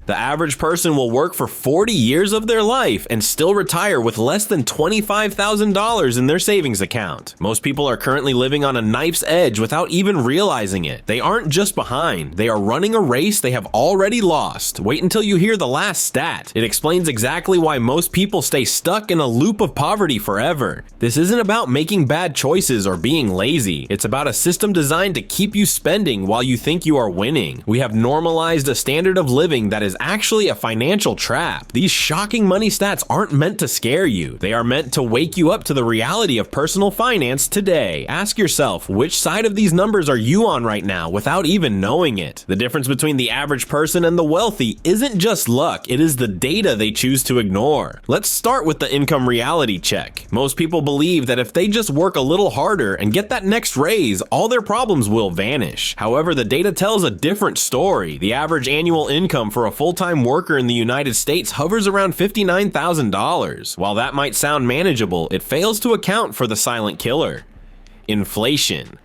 The average person will work for 40 years of their life and still retire with less than $25,000 in their savings account. Most people are currently living on a knife's edge without even realizing it. They aren't just behind, they are running a race they have already lost. Wait until you hear the last stat. It explains exactly why most people stay stuck in a loop of poverty forever. This isn't about making bad choices or being lazy. It's about a system designed to keep you spending while you think you are winning. We have normalized a standard of living that is actually a financial trap. These shocking money stats aren't meant to scare you. They are meant to wake you up to the reality of personal finance today. Ask yourself, which side of these numbers are you on right now without even knowing it? The difference between the average person and the wealthy isn't just luck, it is the data they choose to ignore. Let's start with the income reality check. Most people believe that if they just work a little harder and get that next raise, all their problems will vanish. However, the data tells a different story. The average annual income for a full-time worker in the United States hovers around $59,000. While that might sound manageable, it fails to account for the silent killer: inflation.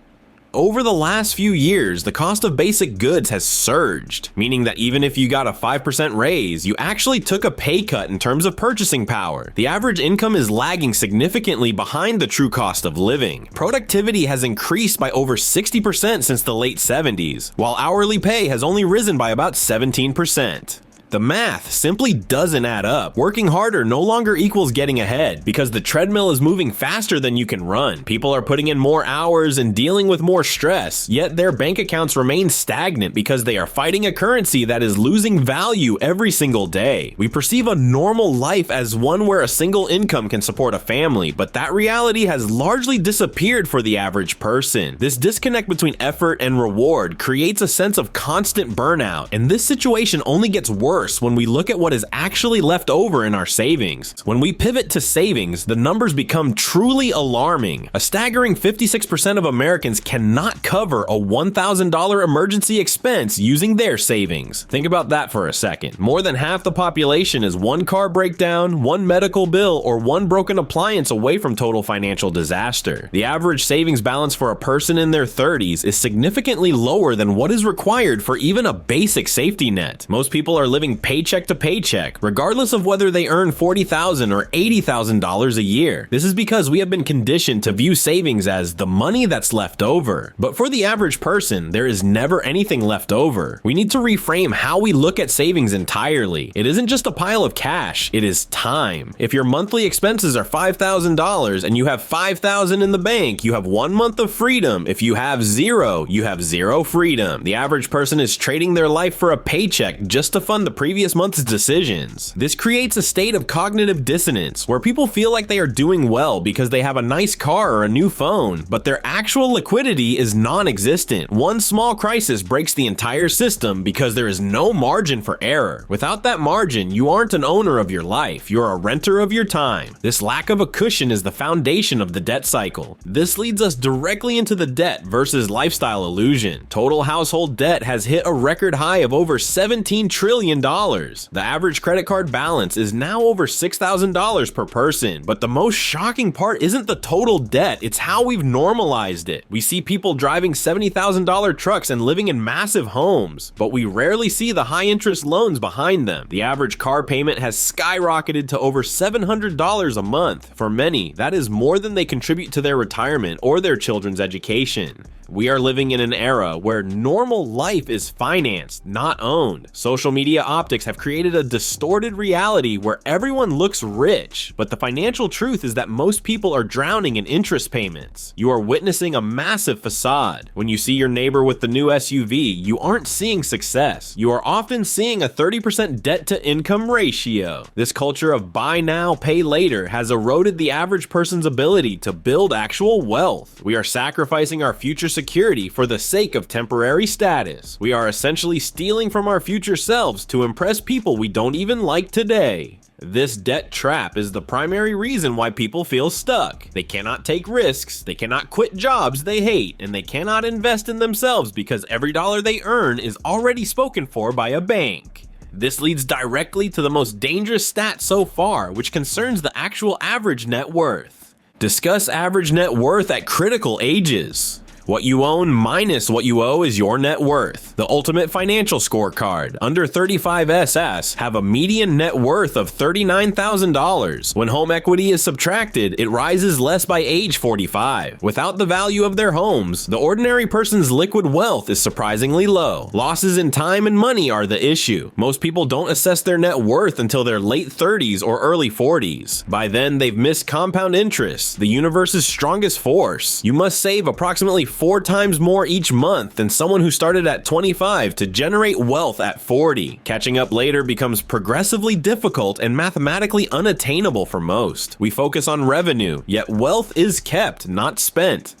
Over the last few years, the cost of basic goods has surged, meaning that even if you got a 5% raise, you actually took a pay cut in terms of purchasing power. The average income is lagging significantly behind the true cost of living. Productivity has increased by over 60% since the late 70s, while hourly pay has only risen by about 17%. The math simply doesn't add up. Working harder no longer equals getting ahead because the treadmill is moving faster than you can run. People are putting in more hours and dealing with more stress, yet their bank accounts remain stagnant because they are fighting a currency that is losing value every single day. We perceive a normal life as one where a single income can support a family, but that reality has largely disappeared for the average person. This disconnect between effort and reward creates a sense of constant burnout, and this situation only gets worse when we look at what is actually left over in our savings. When we pivot to savings, the numbers become truly alarming. A staggering 56% of Americans cannot cover a $1,000 emergency expense using their savings. Think about that for a second. More than half the population is one car breakdown, one medical bill, or one broken appliance away from total financial disaster. The average savings balance for a person in their 30s is significantly lower than what is required for even a basic safety net. Most people are living paycheck to paycheck, regardless of whether they earn $40,000 or $80,000 a year. This is because we have been conditioned to view savings as the money that's left over. But for the average person, there is never anything left over. We need to reframe how we look at savings entirely. It isn't just a pile of cash, it is time. If your monthly expenses are $5,000 and you have $5,000 in the bank, you have 1 month of freedom. If you have zero, you have zero freedom. The average person is trading their life for a paycheck just to fund the previous month's decisions. This creates a state of cognitive dissonance where people feel like they are doing well because they have a nice car or a new phone, but their actual liquidity is non-existent. One small crisis breaks the entire system because there is no margin for error. Without that margin, you aren't an owner of your life, you're a renter of your time. This lack of a cushion is the foundation of the debt cycle. This leads us directly into the debt versus lifestyle illusion. Total household debt has hit a record high of over $17 trillion. The average credit card balance is now over $6,000 per person, but the most shocking part isn't the total debt, it's how we've normalized it. We see people driving $70,000 trucks and living in massive homes, but we rarely see the high interest loans behind them. The average car payment has skyrocketed to over $700 a month. For many, that is more than they contribute to their retirement or their children's education. We are living in an era where normal life is financed, not owned. Social media optics have created a distorted reality where everyone looks rich, but the financial truth is that most people are drowning in interest payments. You are witnessing a massive facade. When you see your neighbor with the new SUV, you aren't seeing success. You are often seeing a 30% debt to income ratio. This culture of buy now, pay later has eroded the average person's ability to build actual wealth. We are sacrificing our future security for the sake of temporary status. We are essentially stealing from our future selves to impress people we don't even like today. This debt trap is the primary reason why people feel stuck. They cannot take risks, they cannot quit jobs they hate, and they cannot invest in themselves because every dollar they earn is already spoken for by a bank. This leads directly to the most dangerous stat so far, which concerns the actual average net worth. Discuss average net worth at critical ages. What you own minus what you owe is your net worth. The ultimate financial scorecard. Under 35 SS have a median net worth of $39,000. When home equity is subtracted, it rises less by age 45. Without the value of their homes, the ordinary person's liquid wealth is surprisingly low. Losses in time and money are the issue. Most people don't assess their net worth until their late 30s or early 40s. By then, they've missed compound interest, the universe's strongest force. You must save approximately 4 times more each month than someone who started at 25 to generate wealth at 40. Catching up later becomes progressively difficult and mathematically unattainable for most. We focus on revenue, yet wealth is kept, not spent.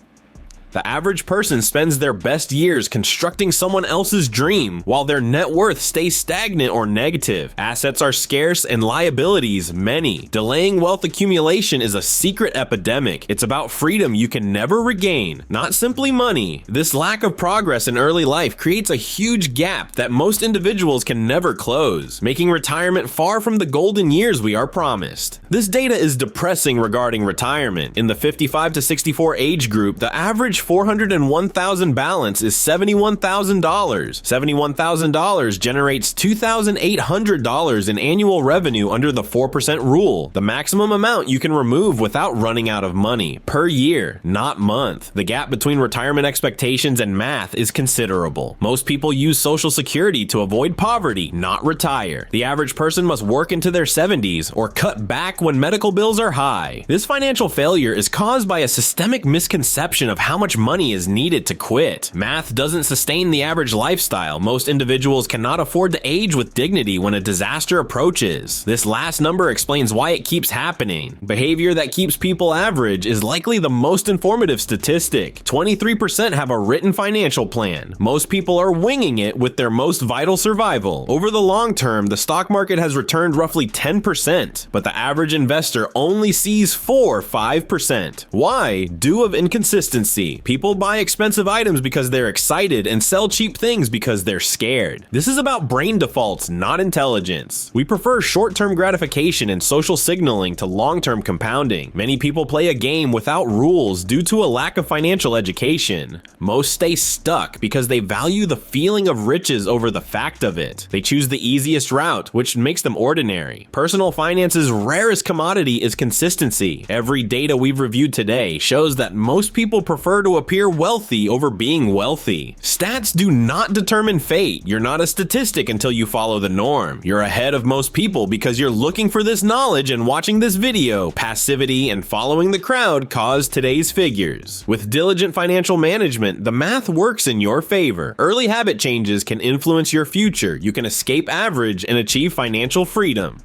The average person spends their best years constructing someone else's dream, while their net worth stays stagnant or negative. Assets are scarce and liabilities many. Delaying wealth accumulation is a secret epidemic. It's about freedom you can never regain, not simply money. This lack of progress in early life creates a huge gap that most individuals can never close, making retirement far from the golden years we are promised. This data is depressing regarding retirement. In the 55 to 64 age group, the average $401,000 balance is $71,000. $71,000 generates $2,800 in annual revenue under the 4% rule, the maximum amount you can remove without running out of money, per year, not month. The gap between retirement expectations and math is considerable. Most people use Social Security to avoid poverty, not retire. The average person must work into their 70s or cut back when medical bills are high. This financial failure is caused by a systemic misconception of how much money is needed to quit. Math doesn't sustain the average lifestyle. Most individuals cannot afford to age with dignity when a disaster approaches. This last number explains why it keeps happening. Behavior that keeps people average is likely the most informative statistic. 23% have a written financial plan. Most people are winging it with their most vital survival. Over the long term, the stock market has returned roughly 10%, but the average investor only sees 5%. Why? Due of inconsistency. People buy expensive items because they're excited and sell cheap things because they're scared. This is about brain defaults, not intelligence. We prefer short-term gratification and social signaling to long-term compounding. Many people play a game without rules due to a lack of financial education. Most stay stuck because they value the feeling of riches over the fact of it. They choose the easiest route, which makes them ordinary. Personal finance's rarest commodity is consistency. Every data we've reviewed today shows that most people prefer to appear wealthy over being wealthy. Stats do not determine fate. You're not a statistic until you follow the norm. You're ahead of most people because you're looking for this knowledge and watching this video. Passivity and following the crowd cause today's figures. With diligent financial management, the math works in your favor. Early habit changes can influence your future. You can escape average and achieve financial freedom.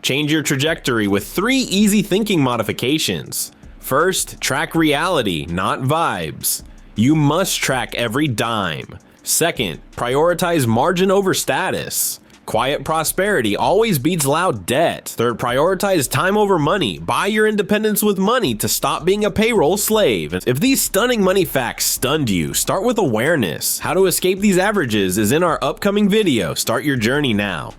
Change your trajectory with 3 easy thinking modifications. First, track reality, not vibes. You must track every dime. Second, prioritize margin over status. Quiet prosperity always beats loud debt. Third, prioritize time over money. Buy your independence with money to stop being a payroll slave. If these stunning money facts stunned you, start with awareness. How to escape these averages is in our upcoming video. Start your journey now.